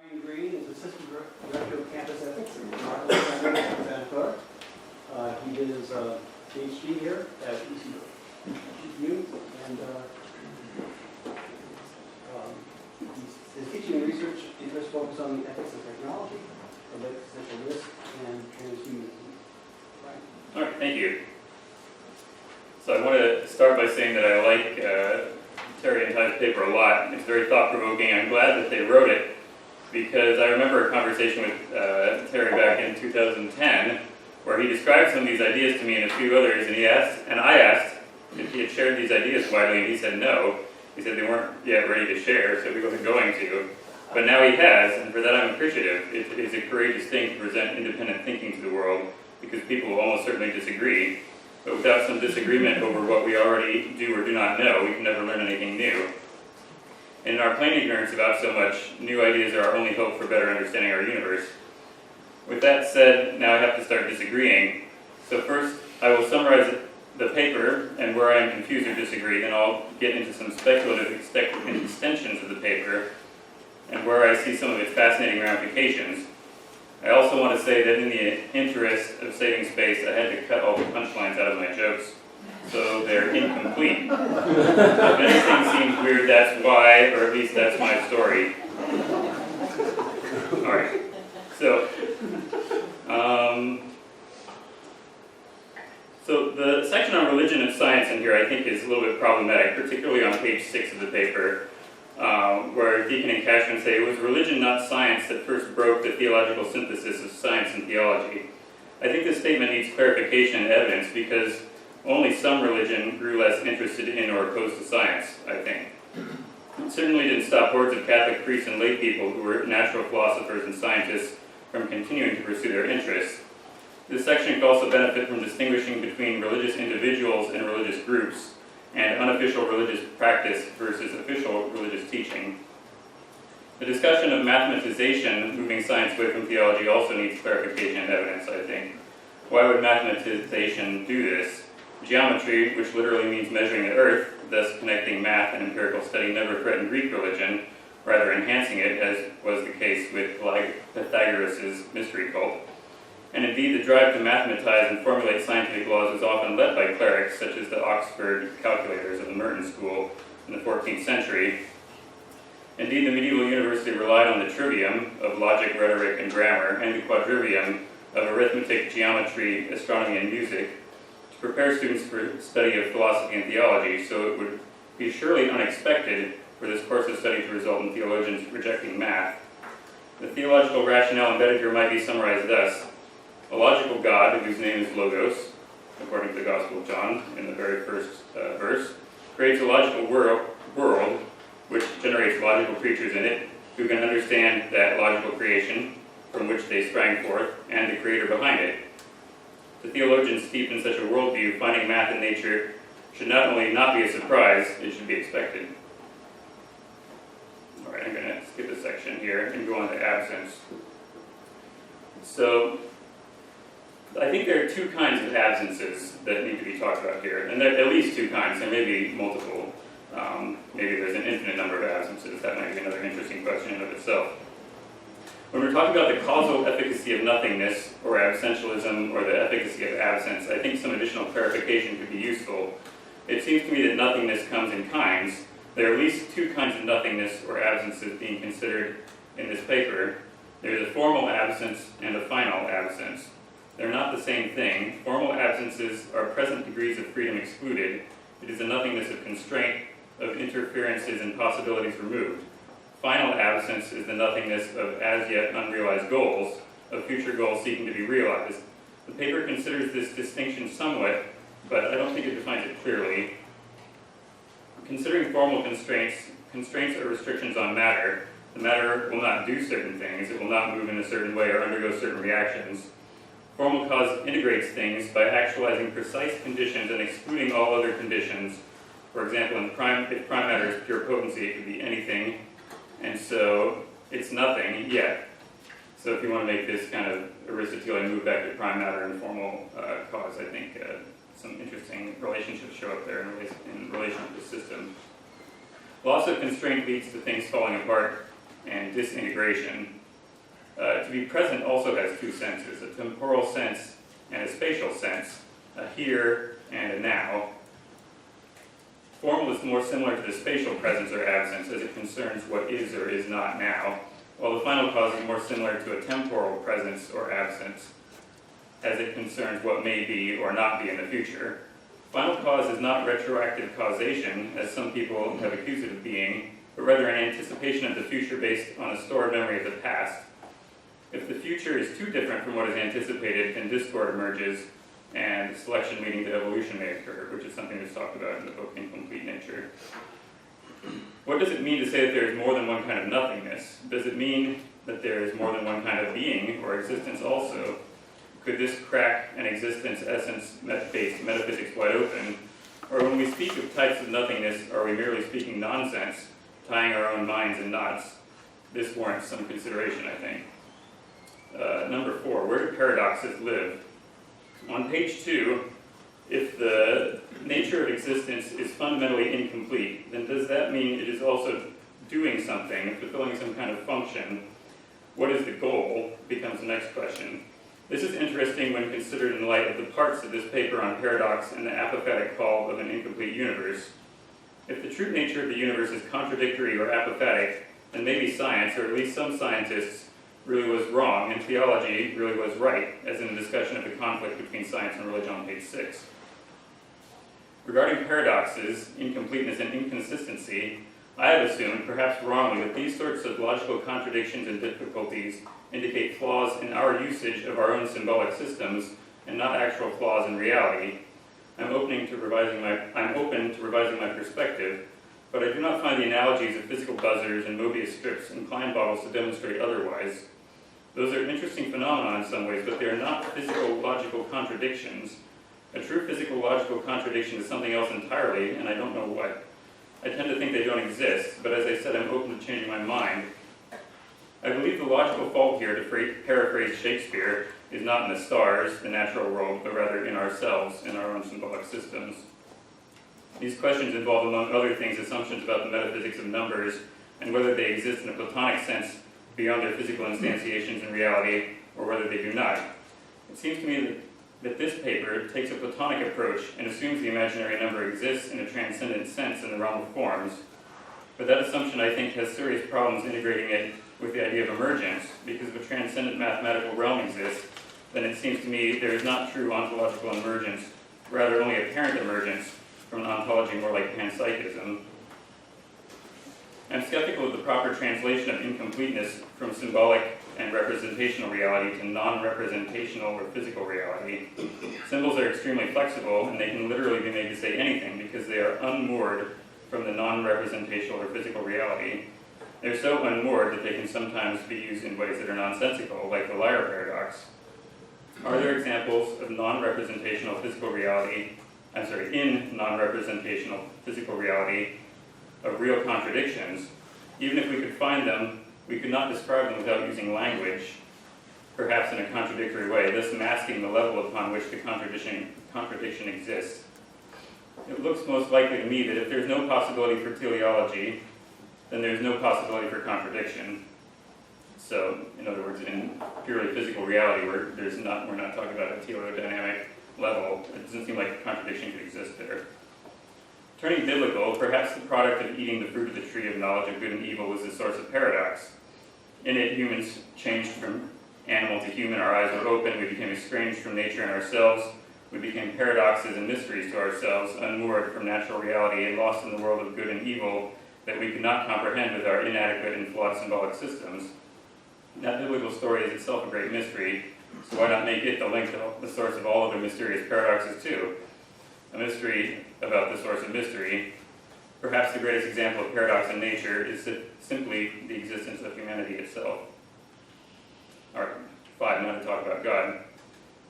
Brian Green is Assistant Director of Campus Ethics at Markham Center in Santa Clara. He did his PhD here at ECU, and his teaching and research interests focus on the ethics of technology, existential risk, and transhumanism. Brian. All right, thank you. So I want to start by saying that I like Terry and Ty's paper a lot. It's very thought-provoking. I'm glad that they wrote it because I remember a conversation with Terry back in 2010 where he described some of these ideas to me and a few others, and I asked if he had shared these ideas widely, and he said no. He said they weren't yet ready to share, so he wasn't going to. But now he has, and for that I'm appreciative. It is a courageous thing to present independent thinking to the world because people will almost certainly disagree. But without some disagreement over what we already do or do not know, we can never learn anything new. And in our plain ignorance about so much, new ideas are our only hope for better understanding our universe. With that said, now I have to start disagreeing. So first, I will summarize the paper and where I am confused or disagree, then I'll get into some speculative extensions of the paper and where I see some of its fascinating ramifications. I also want to say that in the interest of saving space, I had to cut all the punchlines out of my jokes, so they're incomplete. If anything seems weird, that's why, or at least that's my story. Alright, so the section on religion and science in here I think is a little bit problematic, particularly on page 6 of the paper. Where Deacon and Cashman say, it was religion, not science, that first broke the theological synthesis of science and theology. I think this statement needs clarification and evidence because only some religion grew less interested in or opposed to science, I think. It certainly didn't stop hordes of Catholic priests and lay people who were natural philosophers and scientists from continuing to pursue their interests. This section could also benefit from distinguishing between religious individuals and religious groups, and unofficial religious practice versus official religious teaching. The discussion of mathematization, moving science away from theology, also needs clarification and evidence, I think. Why would mathematization do this? Geometry, which literally means measuring the earth, thus connecting math and empirical study, never threatened Greek religion, rather enhancing it, as was the case with Pythagoras' mystery cult. And indeed, the drive to mathematize and formulate scientific laws was often led by clerics, such as the Oxford calculators of the Merton School in the 14th century. Indeed, the medieval university relied on the trivium of logic, rhetoric, and grammar, and the quadrivium of arithmetic, geometry, astronomy, and music to prepare students for study of philosophy and theology, so it would be surely unexpected for this course of study to result in theologians rejecting math. The theological rationale embedded here might be summarized thus. A logical God, whose name is Logos, according to the Gospel of John, in the very first verse, creates a logical world which generates logical creatures in it, who can understand that logical creation from which they sprang forth, and the creator behind it. To theologians steeped in such a worldview, finding math in nature should not only not be a surprise, it should be expected. All right, I'm going to skip this section here and go on to absence. So, I think there are two kinds of absences that need to be talked about here, and there are at least two kinds. There may be multiple. Maybe there's an infinite number of absences. That might be another interesting question in and of itself. When we're talking about the causal efficacy of nothingness, or absentialism, or the efficacy of absence, I think some additional clarification could be useful. It seems to me that nothingness comes in kinds. There are at least two kinds of nothingness or absences being considered in this paper. There's a formal absence and a final absence. They're not the same thing. Formal absences are present degrees of freedom excluded. It is a nothingness of constraint, of interferences and possibilities removed. Final absence is the nothingness of as yet unrealized goals, of future goals seeking to be realized. The paper considers this distinction somewhat, but I don't think it defines it clearly. Considering formal constraints are restrictions on matter. The matter will not do certain things, it will not move in a certain way or undergo certain reactions. Formal cause integrates things by actualizing precise conditions and excluding all other conditions. For example, if prime matter is pure potency, it could be anything, and so it's nothing yet. So if you want to make this kind of Aristotelian move back to prime matter and formal cause, I think some interesting relationships show up there in relation to the system. Loss of constraint leads to things falling apart and disintegration. To be present also has two senses, a temporal sense and a spatial sense, a here and a now. Formal is more similar to the spatial presence or absence as it concerns what is or is not now, while the final cause is more similar to a temporal presence or absence as it concerns what may be or not be in the future. Final cause is not retroactive causation, as some people have accused it of being, but rather an anticipation of the future based on a stored memory of the past. If the future is too different from what is anticipated, then discord emerges, and selection leading to evolution may occur, which is something that's talked about in the book Incomplete Nature. What does it mean to say that there is more than one kind of nothingness? Does it mean that there is more than one kind of being or existence also? Could this crack an existence essence-based metaphysics wide open? Or when we speak of types of nothingness, are we merely speaking nonsense, tying our own minds in knots? This warrants some consideration, I think. Number 4, where do paradoxes live? On page 2, if the nature of existence is fundamentally incomplete, then does that mean it is also doing something, fulfilling some kind of function? What is the goal? Becomes the next question. This is interesting when considered in light of the parts of this paper on paradox and the apophatic call of an incomplete universe. If the true nature of the universe is contradictory or apophatic, then maybe science, or at least some scientists, really was wrong, and theology really was right, as in the discussion of the conflict between science and religion on page 6. Regarding paradoxes, incompleteness, and inconsistency, I have assumed, perhaps wrongly, that these sorts of logical contradictions and difficulties indicate flaws in our usage of our own symbolic systems, and not actual flaws in reality. I'm open to revising my perspective, but I do not find the analogies of physical buzzers and Mobius strips and Klein bottles to demonstrate otherwise. Those are interesting phenomena in some ways, but they are not physical logical contradictions. A true physical logical contradiction is something else entirely, and I don't know what. I tend to think they don't exist, but as I said, I'm open to changing my mind. I believe the logical fault here, to paraphrase Shakespeare, is not in the stars, the natural world, but rather in ourselves, in our own symbolic systems. These questions involve, among other things, assumptions about the metaphysics of numbers and whether they exist in a Platonic sense beyond their physical instantiations in reality, or whether they do not. It seems to me that this paper takes a Platonic approach and assumes the imaginary number exists in a transcendent sense in the realm of forms. But that assumption, I think, has serious problems integrating it with the idea of emergence, because if a transcendent mathematical realm exists, then it seems to me there is not true ontological emergence, rather only apparent emergence from an ontology more like panpsychism. I'm skeptical of the proper translation of incompleteness from symbolic and representational reality to non-representational or physical reality. Symbols are extremely flexible, and they can literally be made to say anything because they are unmoored from the non-representational or physical reality. They're so unmoored that they can sometimes be used in ways that are nonsensical, like the liar paradox. Are there examples of non-representational physical reality, in non-representational physical reality, of real contradictions? Even if we could find them, we could not describe them without using language, perhaps in a contradictory way, thus masking the level upon which the contradiction exists. It looks most likely to me that if there's no possibility for teleology, then there's no possibility for contradiction. So, in other words, in purely physical reality, we're not talking about a teleodynamic level. It doesn't seem like a contradiction could exist there. Turning biblical, perhaps the product of eating the fruit of the tree of knowledge of good and evil was the source of paradox. In it, humans changed from animal to human, our eyes were open, we became estranged from nature and ourselves, we became paradoxes and mysteries to ourselves, unmoored from natural reality and lost in the world of good and evil that we could not comprehend with our inadequate and flawed symbolic systems. That biblical story is itself a great mystery, so why not make it the link to the source of all other mysterious paradoxes too? A mystery about the source of mystery. Perhaps the greatest example of paradox in nature is simply the existence of humanity itself. Alright, 5, now to talk about God.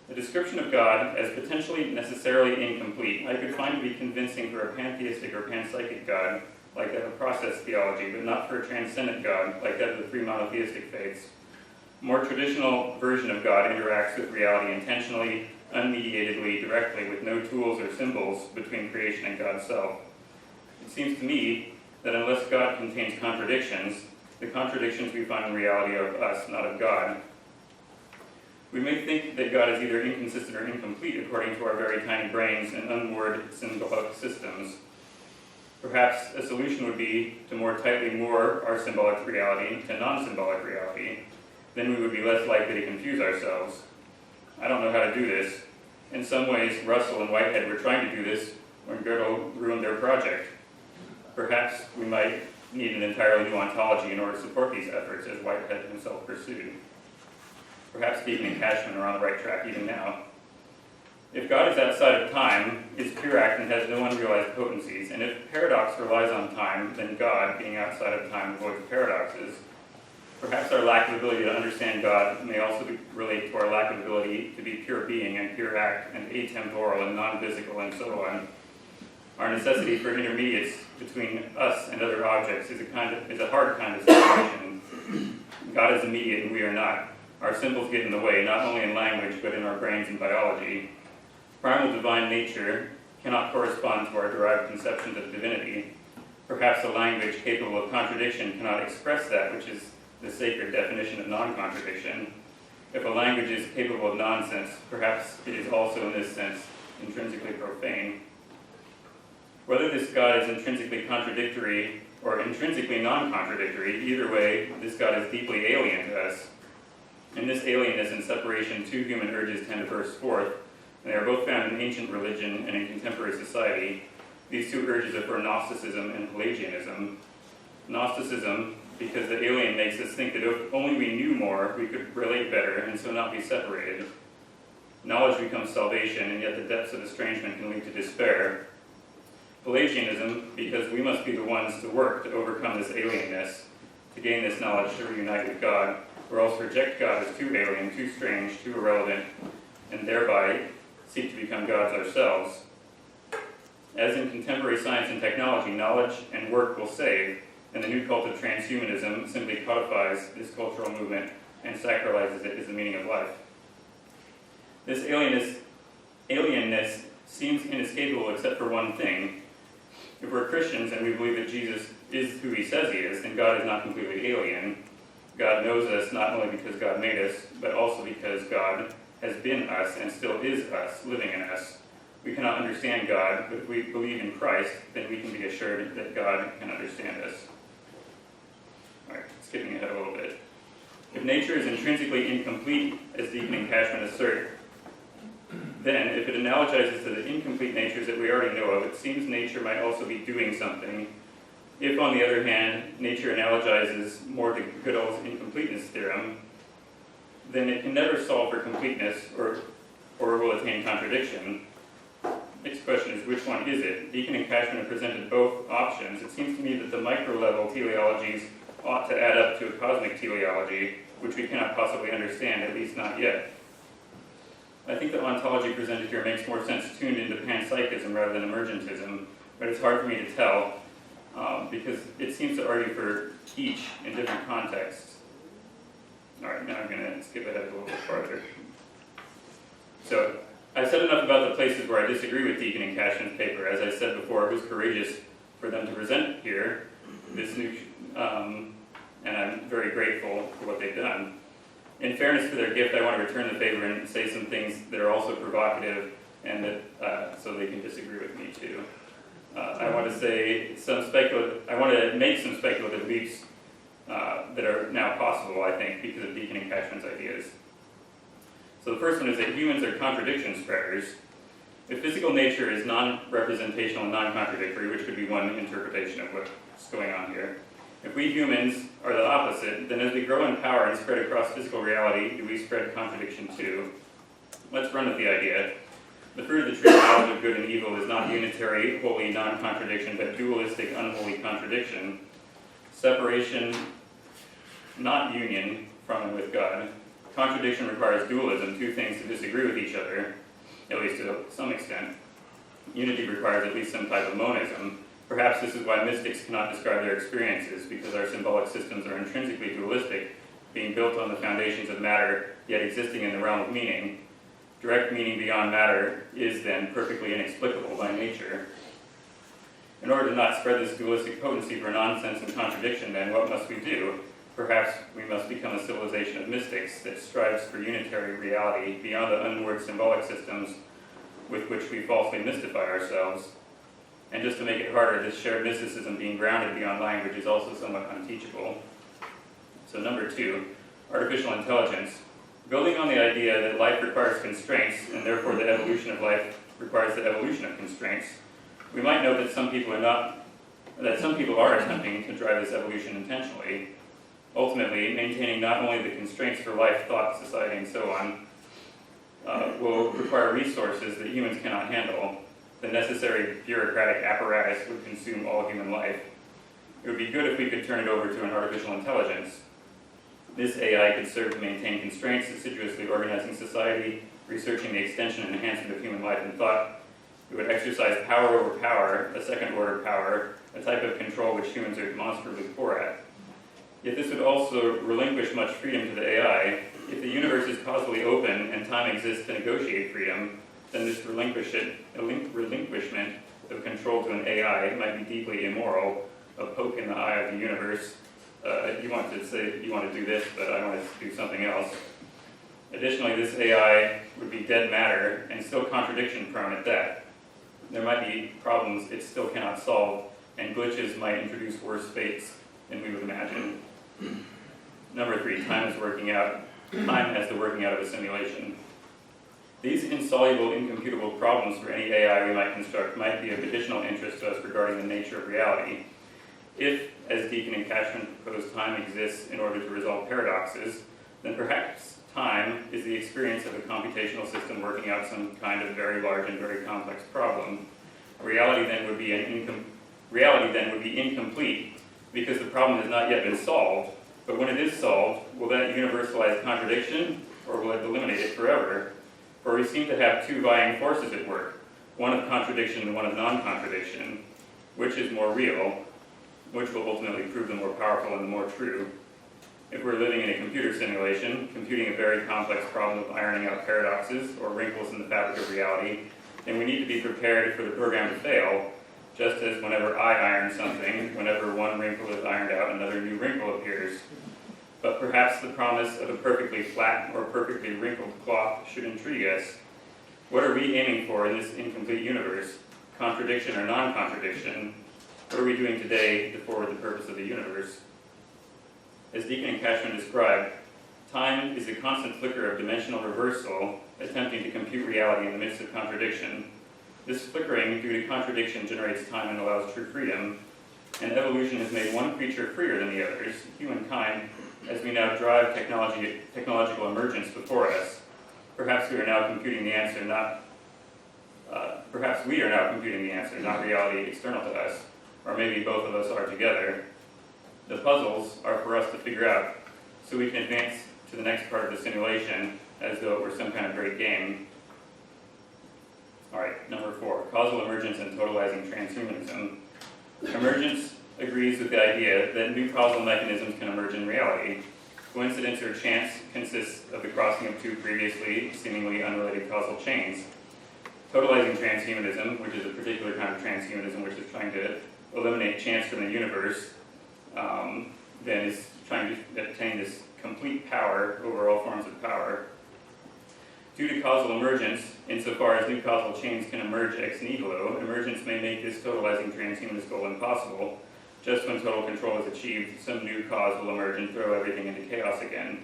The description of God as potentially necessarily incomplete I could find to be convincing for a pantheistic or panpsychic God, like that of process theology, but not for a transcendent God, like that of the three monotheistic faiths. A more traditional version of God interacts with reality intentionally, unmediatedly, directly, with no tools or symbols between creation and God's self. It seems to me that unless God contains contradictions, the contradictions we find in reality are of us, not of God. We may think that God is either inconsistent or incomplete according to our very tiny brains and unmoored symbolic systems. Perhaps a solution would be to more tightly moor our symbolic reality to non-symbolic reality. Then we would be less likely to confuse ourselves. I don't know how to do this. In some ways, Russell and Whitehead were trying to do this when Gödel ruined their project. Perhaps we might need an entirely new ontology in order to support these efforts, as Whitehead himself pursued. Perhaps Deacon and Cashman are on the right track even now. If God is outside of time, is pure act and has no unrealized potencies, and if paradox relies on time, then God, being outside of time, avoids paradoxes. Perhaps our lack of ability to understand God may also relate to our lack of ability to be pure being and pure act and atemporal and non-physical and so on. Our necessity for intermediates between us and other objects is a hard kind of separation. God is immediate and we are not. Our symbols get in the way, not only in language, but in our brains and biology. Primal divine nature cannot correspond to our derived conceptions of divinity. Perhaps a language capable of contradiction cannot express that which is the sacred definition of non-contradiction. If a language is capable of nonsense, perhaps it is also, in this sense, intrinsically profane. Whether this God is intrinsically contradictory or intrinsically non-contradictory, either way, this God is deeply alien to us. In this alienness and separation, two human urges tend to burst forth, and they are both found in ancient religion and in contemporary society. These two urges are for Gnosticism and Pelagianism. Gnosticism, because the alien makes us think that if only we knew more, we could relate better and so not be separated. Knowledge becomes salvation, and yet the depths of estrangement can lead to despair. Pelagianism, because we must be the ones to work to overcome this alienness, to gain this knowledge to reunite with God, or else reject God as too alien, too strange, too irrelevant, and thereby seek to become gods ourselves. As in contemporary science and technology, knowledge and work will save, and the new cult of transhumanism simply codifies this cultural movement and sacralizes it as the meaning of life. This alienness seems inescapable except for one thing. If we're Christians and we believe that Jesus is who he says he is, then God is not completely alien. God knows us not only because God made us, but also because God has been us and still is us, living in us. We cannot understand God, but if we believe in Christ, then we can be assured that God can understand us. All right, skipping ahead a little bit. If nature is intrinsically incomplete, as Deacon and Cashman assert, then if it analogizes to the incomplete natures that we already know of, it seems nature might also be doing something. If, on the other hand, nature analogizes more to Gödel's incompleteness theorem, then it can never solve for completeness or will attain contradiction. Next question is, which one is it? Deacon and Cashman have presented both options. It seems to me that the micro-level teleologies ought to add up to a cosmic teleology, which we cannot possibly understand, at least not yet. I think the ontology presented here makes more sense tuned into panpsychism rather than emergentism, but it's hard for me to tell because it seems to argue for each in different contexts. All right, now I'm going to skip ahead a little bit farther. So, I've said enough about the places where I disagree with Deacon and Cashman's paper. As I said before, it was courageous for them to present here this new, and I'm very grateful for what they've done. In fairness to their gift, I want to return the favor and say some things that are also provocative, and that so they can disagree with me too. I want to say I want to make some speculative leaps that are now possible, I think, because of Deacon and Cashman's ideas. So the first one is that humans are contradiction spreaders. If physical nature is non-representational and non-contradictory, which could be one interpretation of what's going on here, if we humans are the opposite, then as we grow in power and spread across physical reality, do we spread contradiction too? Let's run with the idea. The fruit of the tree of knowledge of good and evil is not unitary, holy non-contradiction, but dualistic, unholy contradiction. Separation, not union from and with God. Contradiction requires dualism, two things to disagree with each other, at least to some extent. Unity requires at least some type of monism. Perhaps this is why mystics cannot describe their experiences, because our symbolic systems are intrinsically dualistic, being built on the foundations of matter, yet existing in the realm of meaning. Direct meaning beyond matter is, then, perfectly inexplicable by nature. In order to not spread this dualistic potency for nonsense and contradiction, then what must we do? Perhaps we must become a civilization of mystics that strives for unitary reality beyond the unmoored symbolic systems with which we falsely mystify ourselves. And just to make it harder, this shared mysticism being grounded beyond language is also somewhat unteachable. So number 2, artificial intelligence. Building on the idea that life requires constraints, and therefore the evolution of life requires the evolution of constraints, we might note that some people are attempting to drive this evolution intentionally. Ultimately, maintaining not only the constraints for life, thought, society, and so on, will require resources that humans cannot handle. The necessary bureaucratic apparatus would consume all human life. It would be good if we could turn it over to an artificial intelligence. This AI could serve to maintain constraints, assiduously organizing society, researching the extension and enhancement of human life and thought. It would exercise power over power, a second-order power, a type of control which humans are demonstrably poor at. Yet this would also relinquish much freedom to the AI. If the universe is causally open and time exists to negotiate freedom, then this relinquishment of control to an AI might be deeply immoral, a poke in the eye of the universe. You want to say you want to do this, but I want to do something else. Additionally, this AI would be dead matter and still contradiction prone at that. There might be problems it still cannot solve, and glitches might introduce worse fates than we would imagine. Number 3, time as the working out of a simulation. These insoluble, incomputable problems for any AI we might construct might be of additional interest to us regarding the nature of reality. If, as Deakin and Cashman propose, time exists in order to resolve paradoxes, then perhaps time is the experience of a computational system working out some kind of very large and very complex problem. Reality then would be incomplete because the problem has not yet been solved. But when it is solved, will that universalize contradiction, or will it eliminate it forever? For we seem to have two vying forces at work, one of contradiction and one of non-contradiction. Which is more real? Which will ultimately prove the more powerful and the more true? If we're living in a computer simulation, computing a very complex problem of ironing out paradoxes or wrinkles in the fabric of reality, then we need to be prepared for the program to fail, just as whenever I iron something, whenever one wrinkle is ironed out, another new wrinkle appears. But perhaps the promise of a perfectly flat or perfectly wrinkled cloth should intrigue us. What are we aiming for in this incomplete universe? Contradiction or non-contradiction? What are we doing today to forward the purpose of the universe? As Deakin and Cashman described, time is the constant flicker of dimensional reversal, attempting to compute reality in the midst of contradiction. This flickering due to contradiction generates time and allows true freedom, and evolution has made one creature freer than the others, humankind, as we now drive technological emergence before us. Perhaps we are now computing the answer, not reality external to us, or maybe both of us are together. The puzzles are for us to figure out, so we can advance to the next part of the simulation as though it were some kind of great game. All right, number 4, causal emergence and totalizing transhumanism. Emergence agrees with the idea that new causal mechanisms can emerge in reality. Coincidence or chance consists of the crossing of two previously seemingly unrelated causal chains. Totalizing transhumanism, which is a particular kind of transhumanism which is trying to eliminate chance from the universe, then is trying to obtain this complete power over all forms of power. Due to causal emergence, insofar as new causal chains can emerge ex nihilo, emergence may make this totalizing transhumanist goal impossible. Just when total control is achieved, some new cause will emerge and throw everything into chaos again.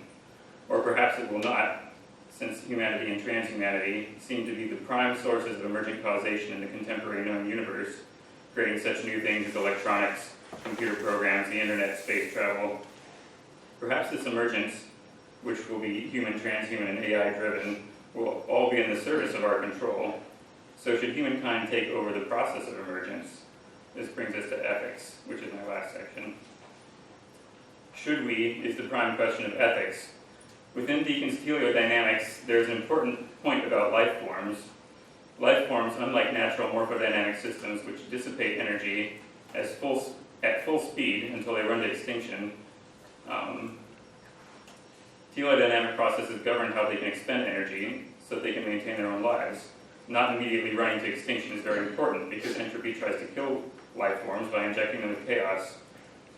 Or perhaps it will not, since humanity and transhumanity seem to be the prime sources of emergent causation in the contemporary known universe, creating such new things as electronics, computer programs, the internet, space travel. Perhaps this emergence, which will be human, transhuman, and AI-driven, will all be in the service of our control. So should humankind take over the process of emergence? This brings us to ethics, which is my last section. Should we is the prime question of ethics. Within Deakin's heliodynamics, there is an important point about life forms. Life forms, unlike natural morphodynamic systems, which dissipate energy at full speed until they run to extinction, heliodynamic processes govern how they can expend energy so that they can maintain their own lives. not immediately running to extinction is very important because entropy tries to kill life forms by injecting them with chaos.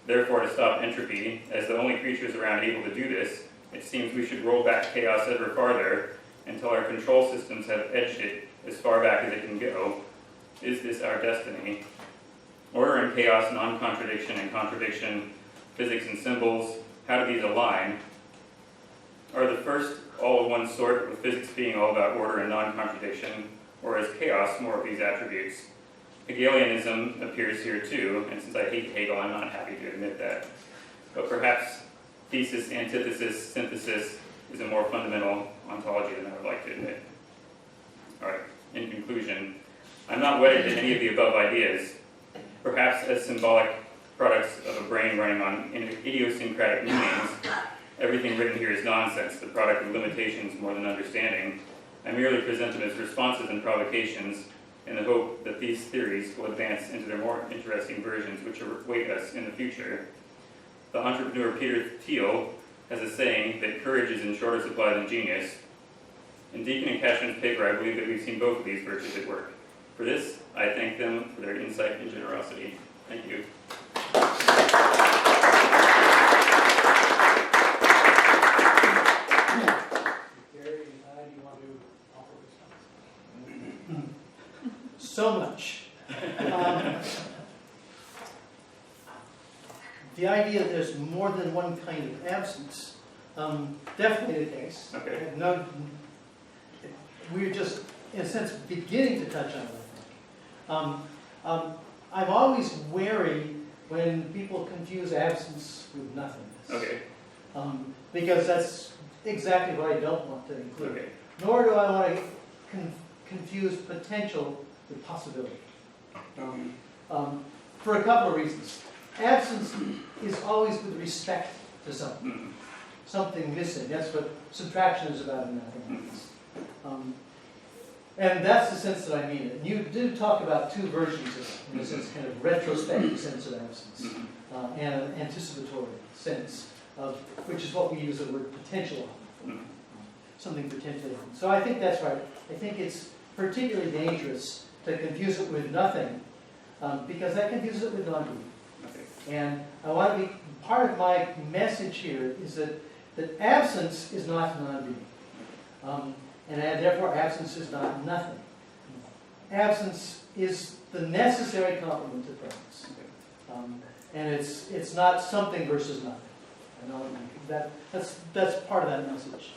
Therefore, to stop entropy, as the only creatures around able to do this, it seems we should roll back chaos ever farther until our control systems have edged it as far back as it can go. Is this our destiny? Order and chaos, non-contradiction and contradiction, physics and symbols, how do these align? Are the first all of one sort, with physics being all about order and non-contradiction, or is chaos more of these attributes? Hegelianism appears here too, and since I hate Hegel, I'm not happy to admit that. But perhaps thesis, antithesis, synthesis is a more fundamental ontology than I would like to admit. All right, in conclusion, I'm not wedded to any of the above ideas. Perhaps as symbolic products of a brain running on idiosyncratic meanings, everything written here is nonsense, the product of limitations more than understanding. I merely present them as responses and provocations in the hope that these theories will advance into their more interesting versions which await us in the future. The entrepreneur Peter Thiel has a saying that courage is in shorter supply than genius. In Deakin and Cashman's paper, I believe that we've seen both of these virtues at work. For this, I thank them for their insight and generosity. Thank you. Gary, do you want to offer response? So much. The idea that there's more than one kind of absence, definitely the case. Okay. No, we're just, in a sense, beginning to touch on it, I think. I'm always wary when people confuse absence with nothingness. Okay. Because that's exactly what I don't want to include. Okay. Nor do I want to confuse potential with possibility. For a couple of reasons. Absence is always with respect to something. Mm-hmm. Something missing. That's what subtraction is about in mathematics. And that's the sense that I mean it. And you do talk about two versions of it, in a sense, kind of retrospective sense of absence, and an anticipatory sense of, which is what we use the word potential on, something potentially on. So I think that's right. I think it's particularly dangerous to confuse it with nothing, because that confuses it with non-being. Okay. And I want to be, part of my message here is that absence is not non-being. And therefore absence is not nothing. Absence is the necessary complement to presence. And it's not something versus nothing. I know that's part of that message.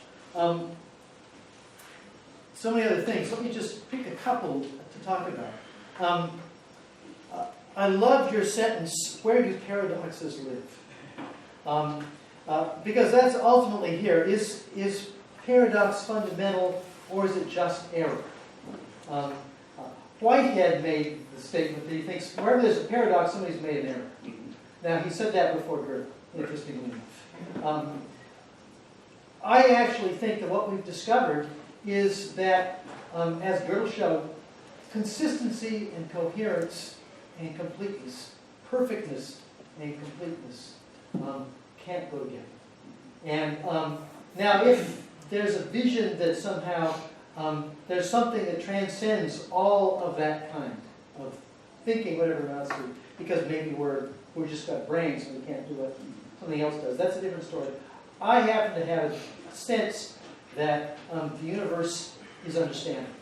So many other things. Let me just pick a couple to talk about. I love your sentence, where do paradoxes live? Because that's ultimately here. Is paradox fundamental, or is it just error? Whitehead made the statement that he thinks wherever there's a paradox, somebody's made an error. Now, he said that before Gödel, interestingly enough. I actually think that what we've discovered is that, as Gödel showed, consistency and coherence and completeness, perfectness and completeness, can't go together. And now, if there's a vision that somehow there's something that transcends all of that kind of thinking, whatever it amounts to, because maybe we're just got brains and we can't do what something else does. That's a different story. I happen to have a sense that the universe is understandable.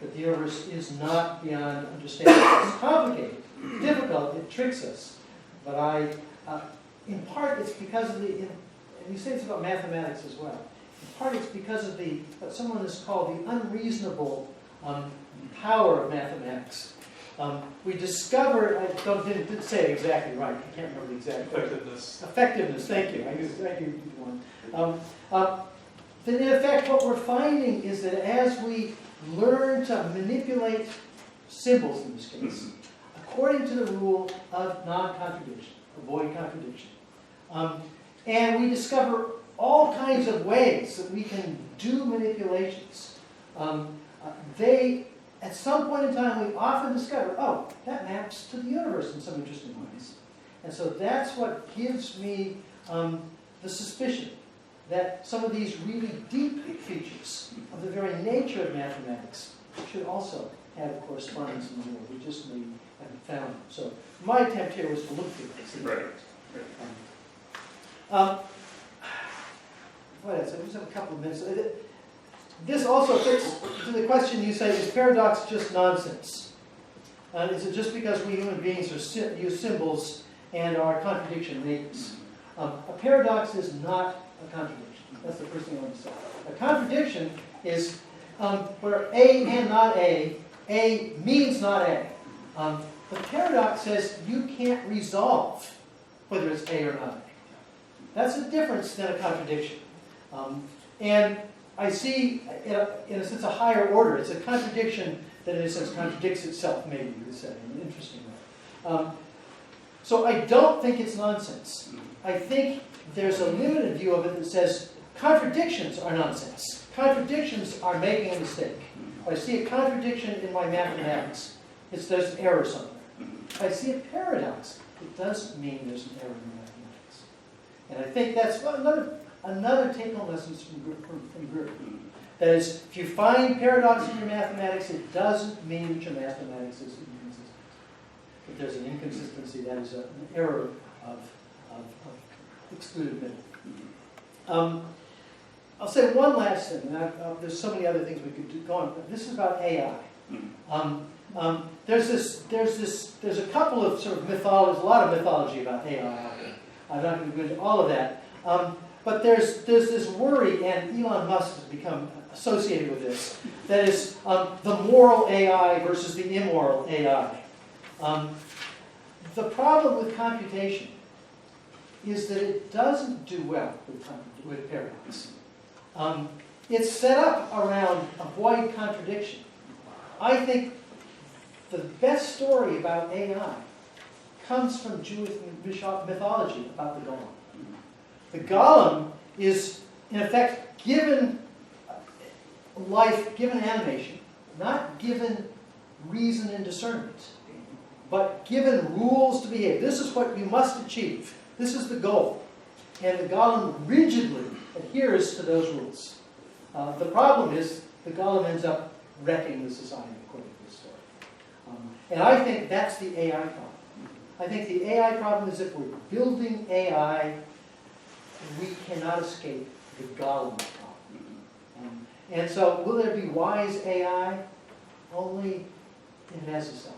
That the universe is not beyond understanding. It's complicated, difficult, it tricks us. But in part, it's because of and you say it's about mathematics as well. In part, it's because of what someone has called the unreasonable power of mathematics. We discovered, I didn't say it exactly right. I can't remember the exact word. Effectiveness, thank you. I used one. Then in effect, what we're finding is that as we learn to manipulate symbols in this case, according to the rule of non-contradiction, avoid contradiction, and we discover all kinds of ways that we can do manipulations, at some point in time, we often discover, oh, that maps to the universe in some interesting ways. And so that's what gives me the suspicion that some of these really deep features of the very nature of mathematics should also have a correspondence in the middle. We just haven't found it. So my attempt here was to look for this. Right. What else? I just have a couple of minutes. This also fits to the question you say, is paradox just nonsense? Is it just because we human beings use symbols and are contradiction makers? A paradox is not a contradiction. That's the first thing I want to say. A contradiction is where A and not A means not A. The paradox says you can't resolve whether it's A or not A. That's a difference than a contradiction. And I see, in a sense, a higher order. It's a contradiction that, in a sense, contradicts itself, maybe you would say, in an interesting way. So I don't think it's nonsense. I think there's a limited view of it that says contradictions are nonsense. Contradictions are making a mistake. If I see a contradiction in my mathematics, there's an error somewhere. If I see a paradox, it doesn't mean there's an error in mathematics. And I think that's another take-home lesson from Greer. That is, if you find paradox in your mathematics, it doesn't mean that your mathematics is inconsistent. If there's an inconsistency, that is an error of excluded middle. I'll say one last thing, and there's so many other things we could go on, but this is about AI. There's a couple of sort of mythology, a lot of mythology about AI out there. I'm not going to go into all of that. But there's this worry, and Elon Musk has become associated with this, that is the moral AI versus the immoral AI. The problem with computation is that it doesn't do well with paradox. It's set up around avoid contradiction. I think the best story about AI comes from Jewish mythology about the golem. The golem is, in effect, given life, given animation, not given reason and discernment, but given rules to behave. This is what you must achieve. This is the goal. And the golem rigidly adheres to those rules. The problem is the golem ends up wrecking the society, according to this story. And I think that's the AI problem. I think the AI problem is if we're building AI, we cannot escape the golem problem. And so will there be wise AI? Only if it has a self.